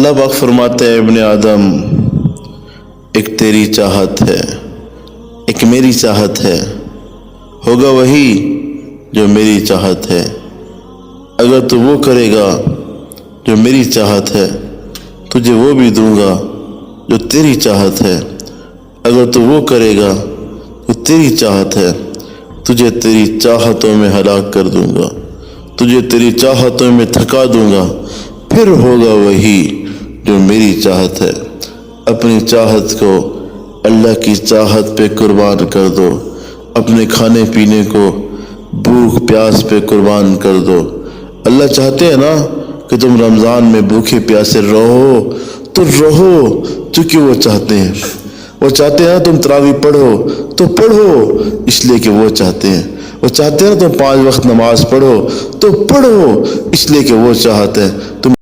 اللہ پاک فرماتے ہیں ابن آدم، ایک تیری چاہت ہے، ایک میری چاہت ہے، ہوگا وہی جو میری چاہت ہے۔ اگر تو وہ کرے گا جو میری چاہت ہے، تجھے وہ بھی دوں گا جو تیری چاہت ہے۔ اگر تو وہ کرے گا جو تیری چاہت ہے، تجھے تیری چاہتوں میں ہلاک کر دوں گا، تجھے تیری چاہتوں میں تھکا دوں گا، پھر ہوگا وہی جو میری چاہت ہے۔ اپنی چاہت کو اللہ کی چاہت پہ قربان کر دو، اپنے کھانے پینے کو بھوک پیاس پہ قربان کر دو۔ اللہ چاہتے ہیں نا کہ تم رمضان میں بھوکے پیاسے رہو تو رہو، چونکہ وہ چاہتے ہیں۔ وہ چاہتے ہیں تم تراویح پڑھو تو پڑھو، اس لیے کہ وہ چاہتے ہیں۔ وہ چاہتے ہیں تم 5 وقت نماز پڑھو تو پڑھو، اس لیے کہ وہ چاہتے ہیں۔ تم